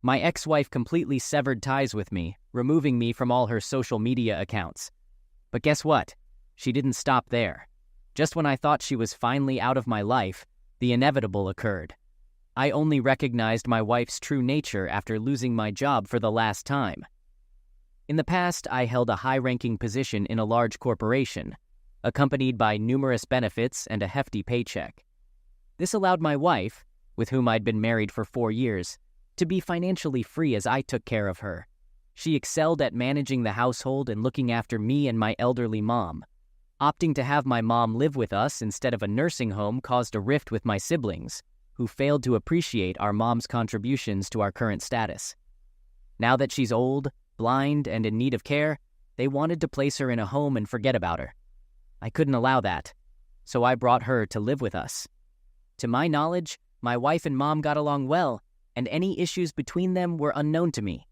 My ex-wife completely severed ties with me, removing me from all her social media accounts. But guess what? She didn't stop there. Just when I thought she was finally out of my life, the inevitable occurred. I only recognized my wife's true nature after losing my job for the last time. In the past, I held a high-ranking position in a large corporation, accompanied by numerous benefits and a hefty paycheck. This allowed my wife, with whom I'd been married for 4 years, to be financially free as I took care of her. She excelled at managing the household and looking after me and my elderly mom. Opting to have my mom live with us instead of a nursing home caused a rift with my siblings, who failed to appreciate our mom's contributions to our current status. Now that she's old, blind, and in need of care, they wanted to place her in a home and forget about her. I couldn't allow that, so I brought her to live with us. To my knowledge, my wife and mom got along well, and any issues between them were unknown to me.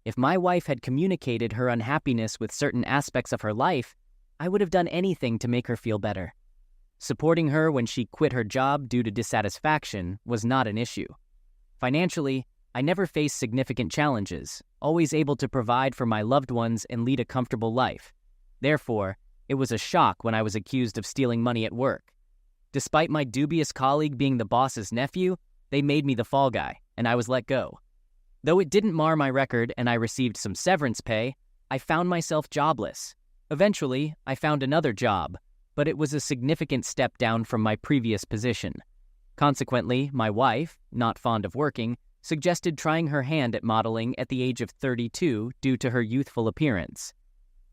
If my wife had communicated her unhappiness with certain aspects of her life, I would have done anything to make her feel better. Supporting her when she quit her job due to dissatisfaction was not an issue. Financially, I never faced significant challenges, always able to provide for my loved ones and lead a comfortable life. Therefore, it was a shock when I was accused of stealing money at work. Despite my dubious colleague being the boss's nephew, they made me the fall guy, and I was let go. Though it didn't mar my record and I received some severance pay, I found myself jobless. Eventually, I found another job, but it was a significant step down from my previous position. Consequently, my wife, not fond of working, suggested trying her hand at modeling at the age of 32 due to her youthful appearance.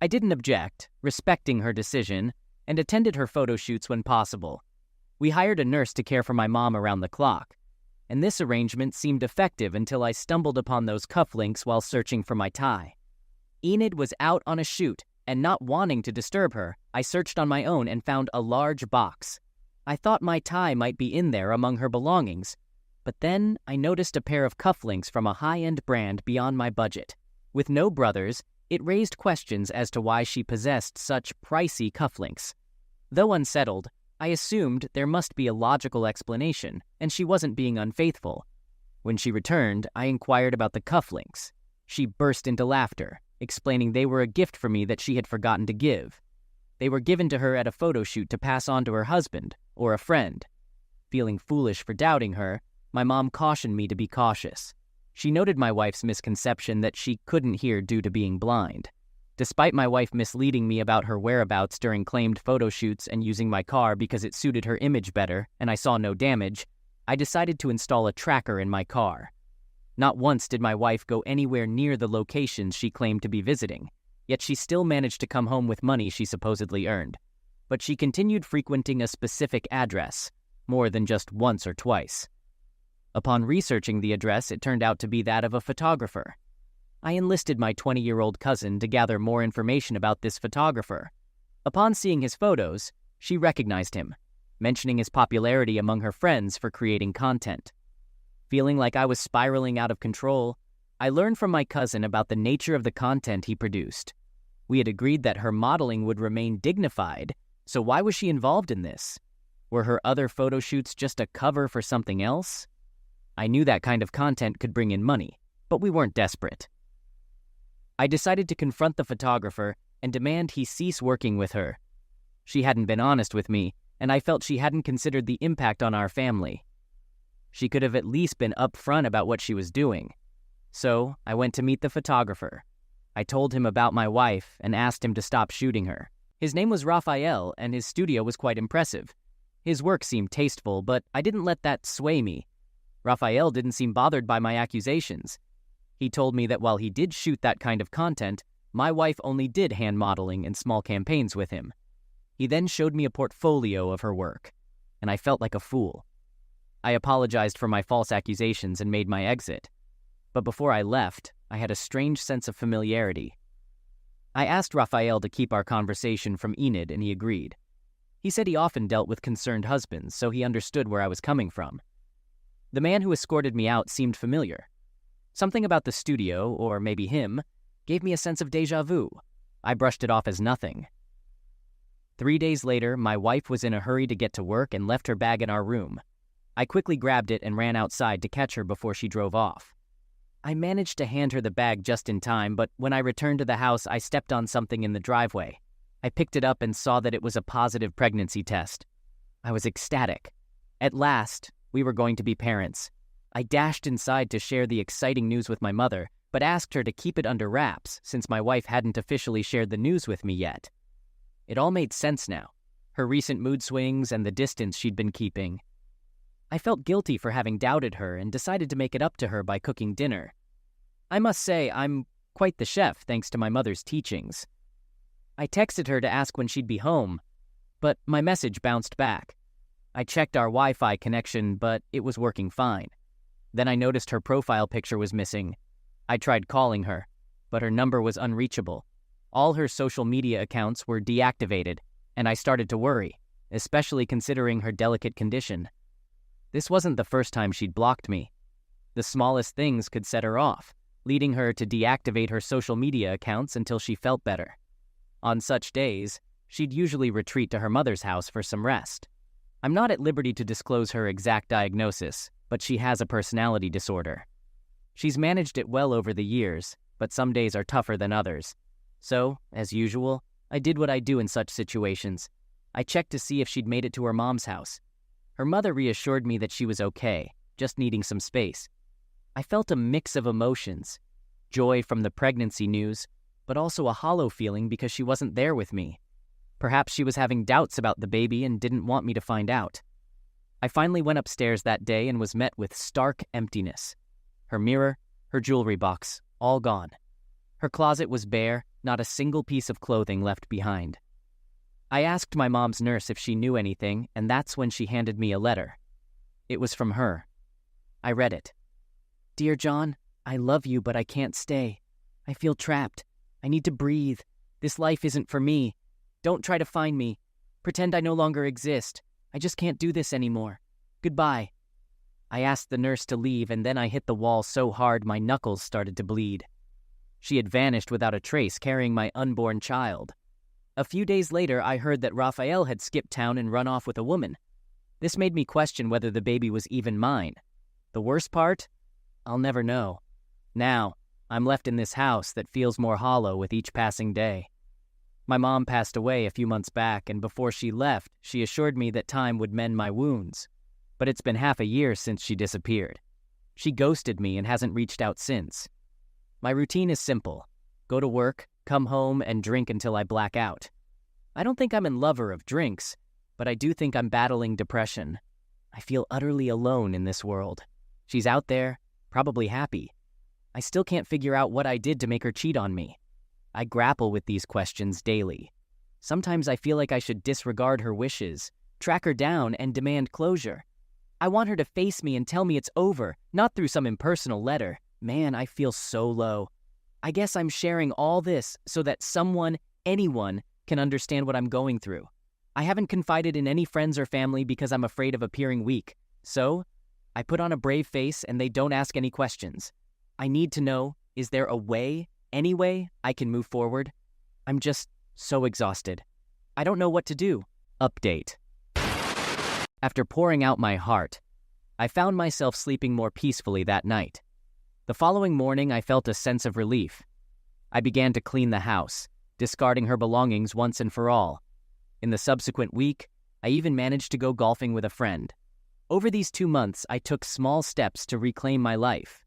I didn't object, respecting her decision, and attended her photo shoots when possible. We hired a nurse to care for my mom around the clock, and this arrangement seemed effective until I stumbled upon those cufflinks while searching for my tie. Enid was out on a shoot, and not wanting to disturb her, I searched on my own and found a large box. I thought my tie might be in there among her belongings, but then I noticed a pair of cufflinks from a high-end brand beyond my budget. With no brothers, it raised questions as to why she possessed such pricey cufflinks. Though unsettled, I assumed there must be a logical explanation, and she wasn't being unfaithful. When she returned, I inquired about the cufflinks. She burst into laughter, explaining they were a gift for me that she had forgotten to give. They were given to her at a photo shoot to pass on to her husband or a friend. Feeling foolish for doubting her, my mom cautioned me to be cautious. She noted my wife's misconception that she couldn't hear due to being blind. Despite my wife misleading me about her whereabouts during claimed photo shoots and using my car because it suited her image better and I saw no damage, I decided to install a tracker in my car. Not once did my wife go anywhere near the locations she claimed to be visiting, yet she still managed to come home with money she supposedly earned. But she continued frequenting a specific address, more than just once or twice. Upon researching the address, it turned out to be that of a photographer. I enlisted my 20-year-old cousin to gather more information about this photographer. Upon seeing his photos, she recognized him, mentioning his popularity among her friends for creating content. Feeling like I was spiraling out of control, I learned from my cousin about the nature of the content he produced. We had agreed that her modeling would remain dignified, so why was she involved in this? Were her other photo shoots just a cover for something else? I knew that kind of content could bring in money, but we weren't desperate. I decided to confront the photographer and demand he cease working with her. She hadn't been honest with me, and I felt she hadn't considered the impact on our family. She could have at least been upfront about what she was doing. So I went to meet the photographer. I told him about my wife and asked him to stop shooting her. His name was Raphael, and his studio was quite impressive. His work seemed tasteful, but I didn't let that sway me. Raphael didn't seem bothered by my accusations. He told me that while he did shoot that kind of content, my wife only did hand modeling and small campaigns with him. He then showed me a portfolio of her work, and I felt like a fool. I apologized for my false accusations and made my exit. But before I left, I had a strange sense of familiarity. I asked Raphael to keep our conversation from Enid, and he agreed. He said he often dealt with concerned husbands, so he understood where I was coming from. The man who escorted me out seemed familiar. Something about the studio, or maybe him, gave me a sense of déjà vu. I brushed it off as nothing. 3 days later, my wife was in a hurry to get to work and left her bag in our room. I quickly grabbed it and ran outside to catch her before she drove off. I managed to hand her the bag just in time, but when I returned to the house, I stepped on something in the driveway. I picked it up and saw that it was a positive pregnancy test. I was ecstatic. At last, we were going to be parents. I dashed inside to share the exciting news with my mother, but asked her to keep it under wraps since my wife hadn't officially shared the news with me yet. It all made sense now. Her recent mood swings and the distance she'd been keeping. I felt guilty for having doubted her and decided to make it up to her by cooking dinner. I must say, I'm quite the chef thanks to my mother's teachings. I texted her to ask when she'd be home, but my message bounced back. I checked our Wi-Fi connection, but it was working fine. Then I noticed her profile picture was missing. I tried calling her, but her number was unreachable. All her social media accounts were deactivated, and I started to worry, especially considering her delicate condition. This wasn't the first time she'd blocked me. The smallest things could set her off, leading her to deactivate her social media accounts until she felt better. On such days, she'd usually retreat to her mother's house for some rest. I'm not at liberty to disclose her exact diagnosis, but she has a personality disorder. She's managed it well over the years, but some days are tougher than others. So, as usual, I did what I do in such situations. I checked to see if she'd made it to her mom's house. Her mother reassured me that she was okay, just needing some space. I felt a mix of emotions, joy from the pregnancy news, but also a hollow feeling because she wasn't there with me. Perhaps she was having doubts about the baby and didn't want me to find out. I finally went upstairs that day and was met with stark emptiness. Her mirror, her jewelry box, all gone. Her closet was bare, not a single piece of clothing left behind. I asked my mom's nurse if she knew anything, and that's when she handed me a letter. It was from her. I read it. "Dear John, I love you, but I can't stay. I feel trapped. I need to breathe. This life isn't for me. Don't try to find me. Pretend I no longer exist. I just can't do this anymore. Goodbye." I asked the nurse to leave, and then I hit the wall so hard my knuckles started to bleed. She had vanished without a trace, carrying my unborn child. A few days later, I heard that Raphael had skipped town and run off with a woman. This made me question whether the baby was even mine. The worst part? I'll never know. Now, I'm left in this house that feels more hollow with each passing day. My mom passed away a few months back, and before she left, she assured me that time would mend my wounds. But it's been half a year since she disappeared. She ghosted me and hasn't reached out since. My routine is simple. Go to work, come home, and drink until I black out. I don't think I'm in lover of drinks, but I do think I'm battling depression. I feel utterly alone in this world. She's out there, probably happy. I still can't figure out what I did to make her cheat on me. I grapple with these questions daily. Sometimes I feel like I should disregard her wishes, track her down, and demand closure. I want her to face me and tell me it's over, not through some impersonal letter. Man, I feel so low. I guess I'm sharing all this so that someone, anyone, can understand what I'm going through. I haven't confided in any friends or family because I'm afraid of appearing weak. So, I put on a brave face and they don't ask any questions. I need to know, is there a way, any way, I can move forward? I'm just so exhausted. I don't know what to do. Update. After pouring out my heart, I found myself sleeping more peacefully that night. The following morning, I felt a sense of relief. I began to clean the house, discarding her belongings once and for all. In the subsequent week, I even managed to go golfing with a friend. Over these 2 months, I took small steps to reclaim my life.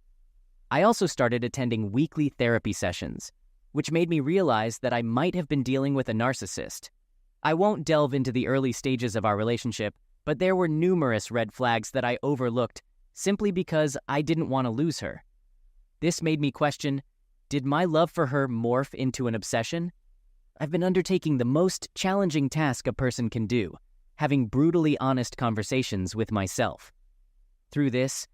I also started attending weekly therapy sessions, which made me realize that I might have been dealing with a narcissist. I won't delve into the early stages of our relationship, but there were numerous red flags that I overlooked simply because I didn't want to lose her. This made me question, did my love for her morph into an obsession? I've been undertaking the most challenging task a person can do, having brutally honest conversations with myself. Through this,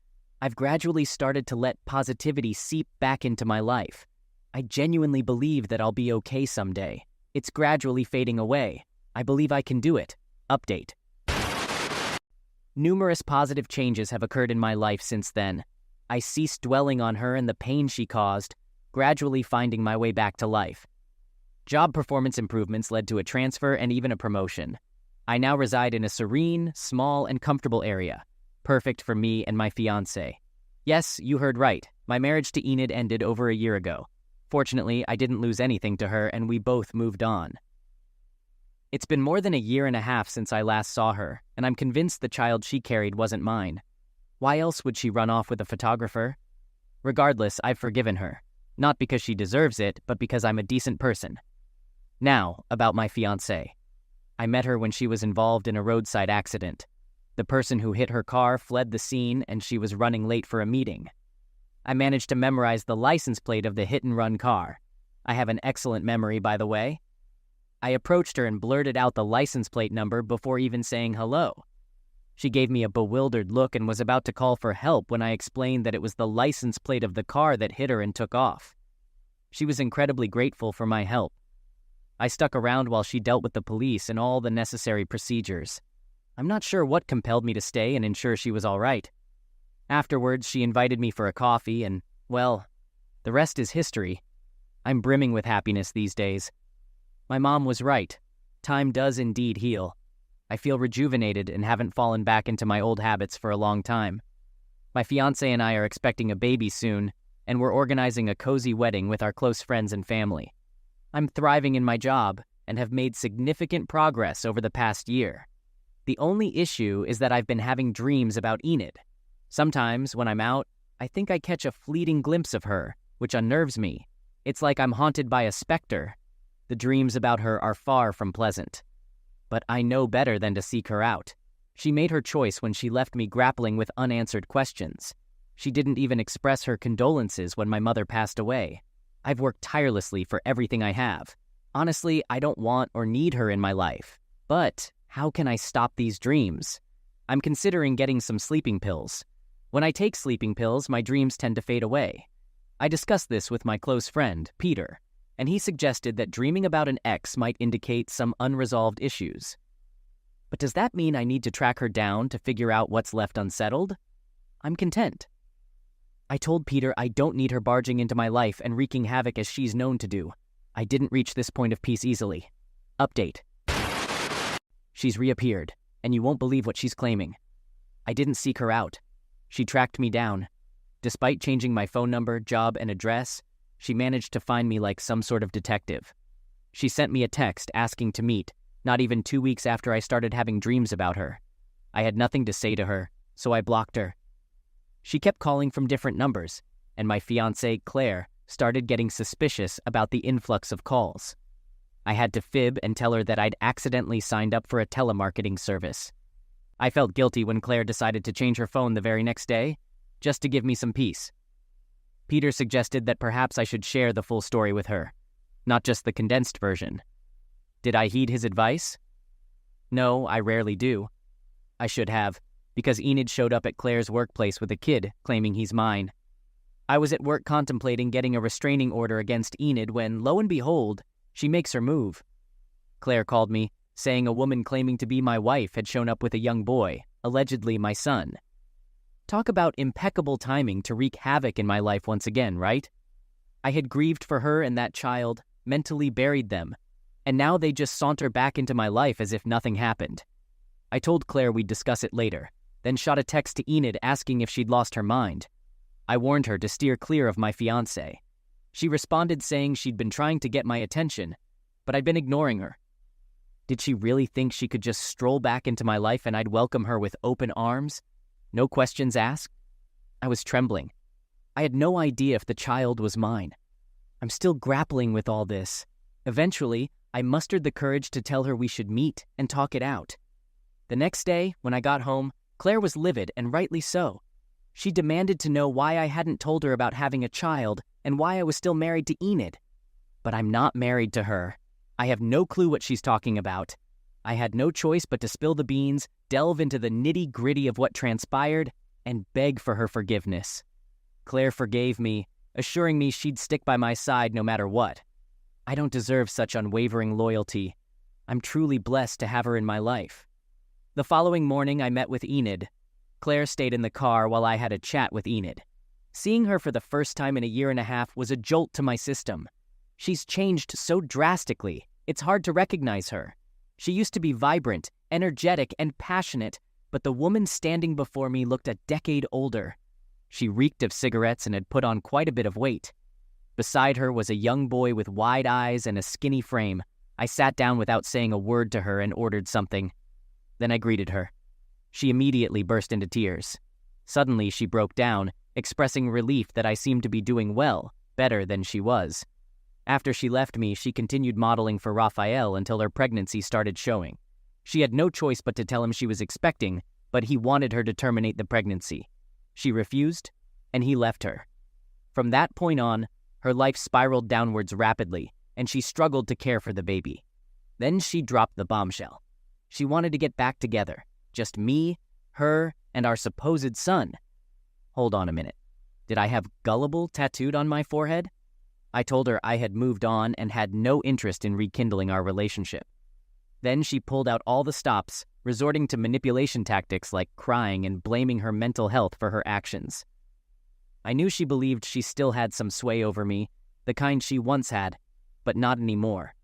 I've gradually started to let positivity seep back into my life. I genuinely believe that I'll be okay someday. It's gradually fading away. I believe I can do it. Update. Numerous positive changes have occurred in my life since then. I ceased dwelling on her and the pain she caused, gradually finding my way back to life. Job performance improvements led to a transfer and even a promotion. I now reside in a serene, small, and comfortable area, perfect for me and my fiancé. Yes, you heard right. My marriage to Enid ended over a year ago. Fortunately, I didn't lose anything to her and we both moved on. It's been more than a year and a half since I last saw her, and I'm convinced the child she carried wasn't mine. Why else would she run off with a photographer? Regardless, I've forgiven her. Not because she deserves it, but because I'm a decent person. Now, about my fiancée. I met her when she was involved in a roadside accident. The person who hit her car fled the scene and she was running late for a meeting. I managed to memorize the license plate of the hit-and-run car. I have an excellent memory, by the way. I approached her and blurted out the license plate number before even saying hello. She gave me a bewildered look and was about to call for help when I explained that it was the license plate of the car that hit her and took off. She was incredibly grateful for my help. I stuck around while she dealt with the police and all the necessary procedures. I'm not sure what compelled me to stay and ensure she was all right. Afterwards, she invited me for a coffee and, well, the rest is history. I'm brimming with happiness these days. My mom was right. Time does indeed heal. I feel rejuvenated and haven't fallen back into my old habits for a long time. My fiancé and I are expecting a baby soon, and we're organizing a cozy wedding with our close friends and family. I'm thriving in my job and have made significant progress over the past year. The only issue is that I've been having dreams about Enid. Sometimes, when I'm out, I think I catch a fleeting glimpse of her, which unnerves me. It's like I'm haunted by a specter. The dreams about her are far from pleasant. But I know better than to seek her out. She made her choice when she left me grappling with unanswered questions. She didn't even express her condolences when my mother passed away. I've worked tirelessly for everything I have. Honestly, I don't want or need her in my life. But how can I stop these dreams? I'm considering getting some sleeping pills. When I take sleeping pills, my dreams tend to fade away. I discussed this with my close friend, Peter, and he suggested that dreaming about an ex might indicate some unresolved issues. But does that mean I need to track her down to figure out what's left unsettled? I'm content. I told Peter I don't need her barging into my life and wreaking havoc as she's known to do. I didn't reach this point of peace easily. Update. She's reappeared, and you won't believe what she's claiming. I didn't seek her out. She tracked me down. Despite changing my phone number, job, and address, she managed to find me like some sort of detective. She sent me a text asking to meet, not even 2 weeks after I started having dreams about her. I had nothing to say to her, so I blocked her. She kept calling from different numbers, and my fiancée, Claire, started getting suspicious about the influx of calls. I had to fib and tell her that I'd accidentally signed up for a telemarketing service. I felt guilty when Claire decided to change her phone the very next day, just to give me some peace. Peter suggested that perhaps I should share the full story with her, not just the condensed version. Did I heed his advice? No, I rarely do. I should have, because Enid showed up at Claire's workplace with a kid, claiming he's mine. I was at work contemplating getting a restraining order against Enid when, lo and behold, she makes her move. Claire called me, saying a woman claiming to be my wife had shown up with a young boy, allegedly my son. Talk about impeccable timing to wreak havoc in my life once again, right? I had grieved for her and that child, mentally buried them, and now they just saunter back into my life as if nothing happened. I told Claire we'd discuss it later, then shot a text to Enid asking if she'd lost her mind. I warned her to steer clear of my fiancé. She responded saying she'd been trying to get my attention, but I'd been ignoring her. Did she really think she could just stroll back into my life and I'd welcome her with open arms? No questions asked? I was trembling. I had no idea if the child was mine. I'm still grappling with all this. Eventually, I mustered the courage to tell her we should meet and talk it out. The next day, when I got home, Claire was livid, and rightly so. She demanded to know why I hadn't told her about having a child and why I was still married to Enid. But I'm not married to her. I have no clue what she's talking about. I had no choice but to spill the beans, delve into the nitty-gritty of what transpired, and beg for her forgiveness. Claire forgave me, assuring me she'd stick by my side no matter what. I don't deserve such unwavering loyalty. I'm truly blessed to have her in my life. The following morning, I met with Enid. Claire stayed in the car while I had a chat with Enid. Seeing her for the first time in a year and a half was a jolt to my system. She's changed so drastically, it's hard to recognize her. She used to be vibrant, energetic, and passionate, but the woman standing before me looked a decade older. She reeked of cigarettes and had put on quite a bit of weight. Beside her was a young boy with wide eyes and a skinny frame. I sat down without saying a word to her and ordered something. Then I greeted her. She immediately burst into tears. Suddenly she broke down, expressing relief that I seemed to be doing well, better than she was. After she left me, she continued modeling for Raphael until her pregnancy started showing. She had no choice but to tell him she was expecting, but he wanted her to terminate the pregnancy. She refused, and he left her. From that point on, her life spiraled downwards rapidly, and she struggled to care for the baby. Then she dropped the bombshell. She wanted to get back together. Just me, her, and our supposed son. Hold on a minute. Did I have gullible tattooed on my forehead? I told her I had moved on and had no interest in rekindling our relationship. Then she pulled out all the stops, resorting to manipulation tactics like crying and blaming her mental health for her actions. I knew she believed she still had some sway over me, the kind she once had, but not anymore.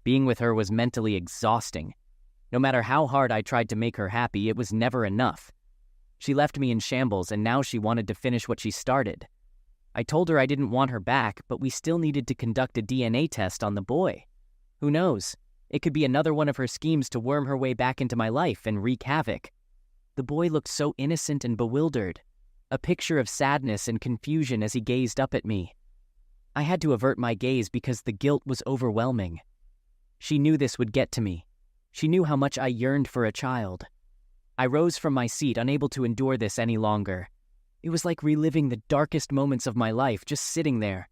Being with her was mentally exhausting. No matter how hard I tried to make her happy, it was never enough. She left me in shambles, and now she wanted to finish what she started. I told her I didn't want her back, but we still needed to conduct a DNA test on the boy. Who knows? It could be another one of her schemes to worm her way back into my life and wreak havoc. The boy looked so innocent and bewildered, a picture of sadness and confusion as he gazed up at me. I had to avert my gaze because the guilt was overwhelming. She knew this would get to me. She knew how much I yearned for a child. I rose from my seat, unable to endure this any longer. It was like reliving the darkest moments of my life, just sitting there.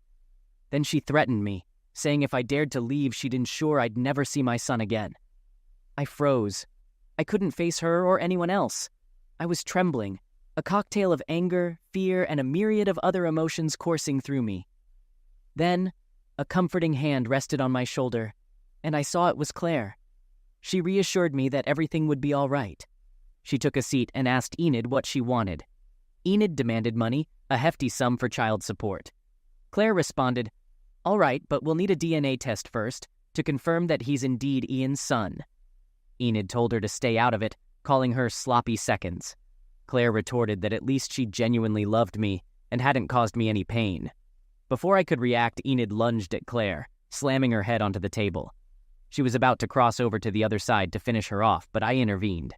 Then she threatened me, saying if I dared to leave, she'd ensure I'd never see my son again. I froze. I couldn't face her or anyone else. I was trembling, a cocktail of anger, fear, and a myriad of other emotions coursing through me. Then, a comforting hand rested on my shoulder, and I saw it was Claire. She reassured me that everything would be all right. She took a seat and asked Enid what she wanted. Enid demanded money, a hefty sum for child support. Claire responded, "All right, but we'll need a DNA test first to confirm that he's indeed Ian's son." Enid told her to stay out of it, calling her sloppy seconds. Claire retorted that at least she genuinely loved me and hadn't caused me any pain. Before I could react, Enid lunged at Claire, slamming her head onto the table. She was about to cross over to the other side to finish her off, but I intervened.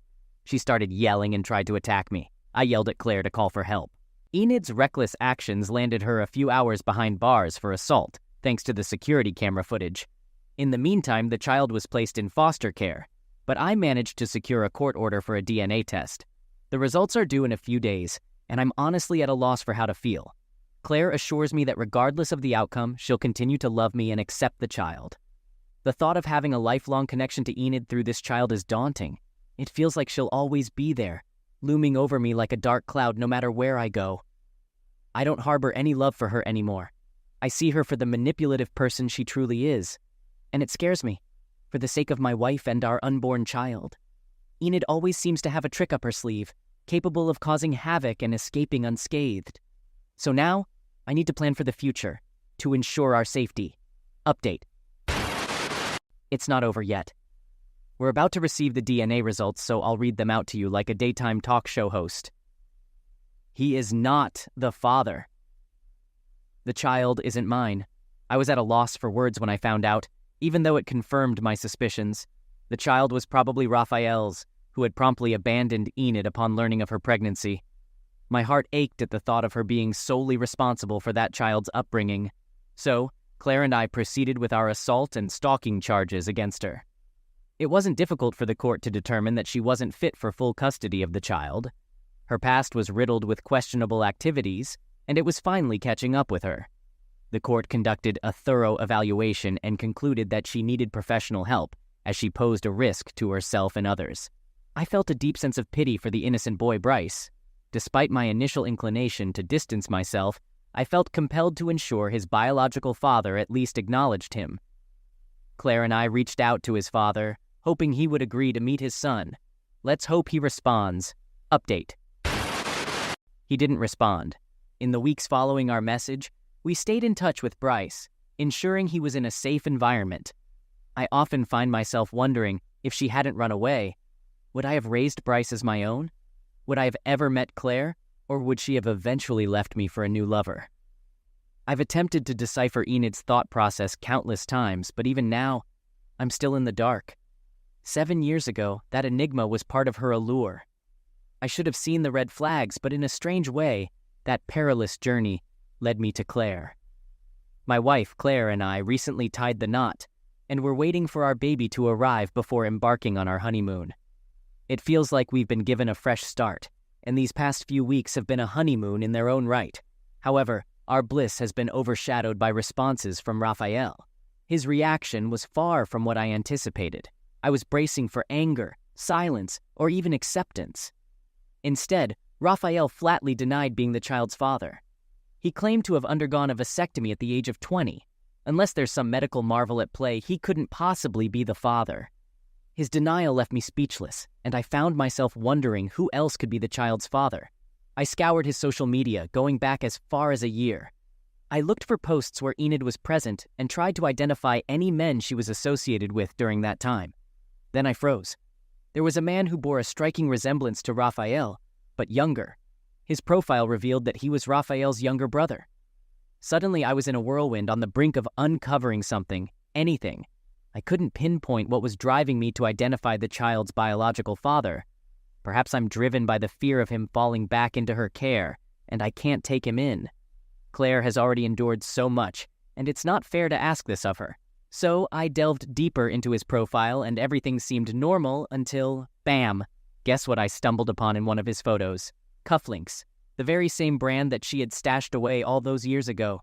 She started yelling and tried to attack me. I yelled at Claire to call for help. Enid's reckless actions landed her a few hours behind bars for assault, thanks to the security camera footage. In the meantime, the child was placed in foster care, but I managed to secure a court order for a DNA test. The results are due in a few days, and I'm honestly at a loss for how to feel. Claire assures me that regardless of the outcome, she'll continue to love me and accept the child. The thought of having a lifelong connection to Enid through this child is daunting. It feels like she'll always be there, looming over me like a dark cloud no matter where I go. I don't harbor any love for her anymore. I see her for the manipulative person she truly is, and it scares me, for the sake of my wife and our unborn child. Enid always seems to have a trick up her sleeve, capable of causing havoc and escaping unscathed. So now, I need to plan for the future, to ensure our safety. Update. It's not over yet. We're about to receive the DNA results, so I'll read them out to you like a daytime talk show host. He is not the father. The child isn't mine. I was at a loss for words when I found out, even though it confirmed my suspicions. The child was probably Raphael's, who had promptly abandoned Enid upon learning of her pregnancy. My heart ached at the thought of her being solely responsible for that child's upbringing. So, Claire and I proceeded with our assault and stalking charges against her. It wasn't difficult for the court to determine that she wasn't fit for full custody of the child. Her past was riddled with questionable activities, and it was finally catching up with her. The court conducted a thorough evaluation and concluded that she needed professional help, as she posed a risk to herself and others. I felt a deep sense of pity for the innocent boy Bryce. Despite my initial inclination to distance myself, I felt compelled to ensure his biological father at least acknowledged him. Claire and I reached out to his father, hoping he would agree to meet his son. Let's hope he responds. Update. He didn't respond. In the weeks following our message, we stayed in touch with Bryce, ensuring he was in a safe environment. I often find myself wondering if she hadn't run away. Would I have raised Bryce as my own? Would I have ever met Claire? Or would she have eventually left me for a new lover? I've attempted to decipher Enid's thought process countless times, but even now, I'm still in the dark. 7 years ago, that enigma was part of her allure. I should have seen the red flags, but in a strange way, that perilous journey led me to Claire. My wife, Claire, and I recently tied the knot, and we're waiting for our baby to arrive before embarking on our honeymoon. It feels like we've been given a fresh start, and these past few weeks have been a honeymoon in their own right. However, our bliss has been overshadowed by responses from Raphael. His reaction was far from what I anticipated. I was bracing for anger, silence, or even acceptance. Instead, Raphael flatly denied being the child's father. He claimed to have undergone a vasectomy at the age of 20. Unless there's some medical marvel at play, he couldn't possibly be the father. His denial left me speechless, and I found myself wondering who else could be the child's father. I scoured his social media, going back as far as a year. I looked for posts where Enid was present and tried to identify any men she was associated with during that time. Then I froze. There was a man who bore a striking resemblance to Raphael, but younger. His profile revealed that he was Raphael's younger brother. Suddenly, I was in a whirlwind on the brink of uncovering something, anything. I couldn't pinpoint what was driving me to identify the child's biological father. Perhaps I'm driven by the fear of him falling back into her care, and I can't take him in. Claire has already endured so much, and it's not fair to ask this of her. So I delved deeper into his profile, and everything seemed normal until, bam, guess what I stumbled upon in one of his photos? Cufflinks, the very same brand that she had stashed away all those years ago.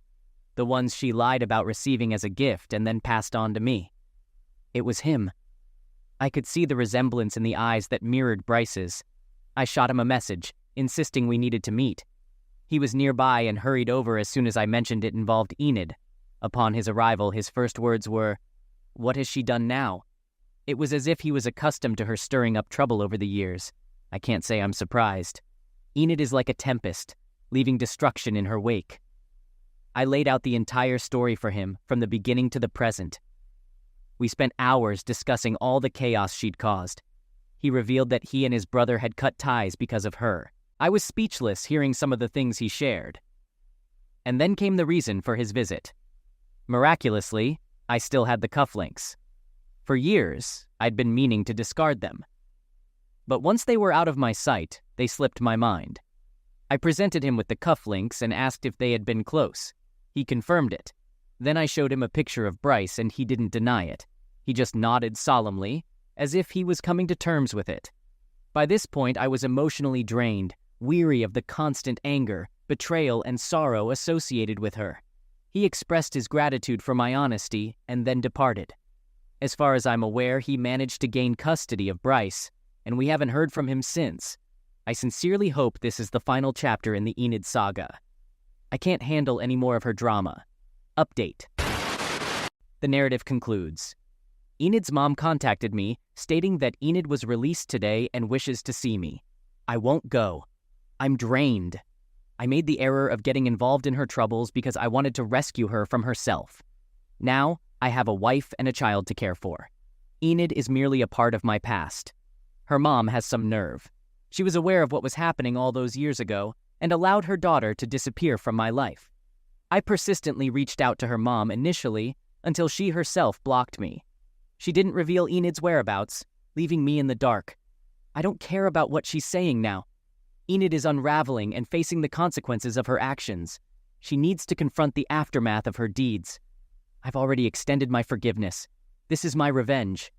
The ones she lied about receiving as a gift and then passed on to me. It was him. I could see the resemblance in the eyes that mirrored Bryce's. I shot him a message, insisting we needed to meet. He was nearby and hurried over as soon as I mentioned it involved Enid. Upon his arrival, his first words were, "What has she done now?" It was as if he was accustomed to her stirring up trouble over the years. I can't say I'm surprised. Enid is like a tempest, leaving destruction in her wake. I laid out the entire story for him, from the beginning to the present. We spent hours discussing all the chaos she'd caused. He revealed that he and his brother had cut ties because of her. I was speechless hearing some of the things he shared. And then came the reason for his visit. Miraculously, I still had the cufflinks. For years, I'd been meaning to discard them. But once they were out of my sight, they slipped my mind. I presented him with the cufflinks and asked if they had been close. He confirmed it. Then I showed him a picture of Bryce, and he didn't deny it. He just nodded solemnly, as if he was coming to terms with it. By this point, I was emotionally drained, weary of the constant anger, betrayal, and sorrow associated with her. He expressed his gratitude for my honesty and then departed. As far as I'm aware, he managed to gain custody of Bryce, and we haven't heard from him since. I sincerely hope this is the final chapter in the Enid saga. I can't handle any more of her drama. Update. The narrative concludes. Enid's mom contacted me, stating that Enid was released today and wishes to see me. I won't go. I'm drained. I made the error of getting involved in her troubles because I wanted to rescue her from herself. Now, I have a wife and a child to care for. Enid is merely a part of my past. Her mom has some nerve. She was aware of what was happening all those years ago and allowed her daughter to disappear from my life. I persistently reached out to her mom initially until she herself blocked me. She didn't reveal Enid's whereabouts, leaving me in the dark. I don't care about what she's saying now. Enid is unraveling and facing the consequences of her actions. She needs to confront the aftermath of her deeds. I've already extended my forgiveness. This is my revenge.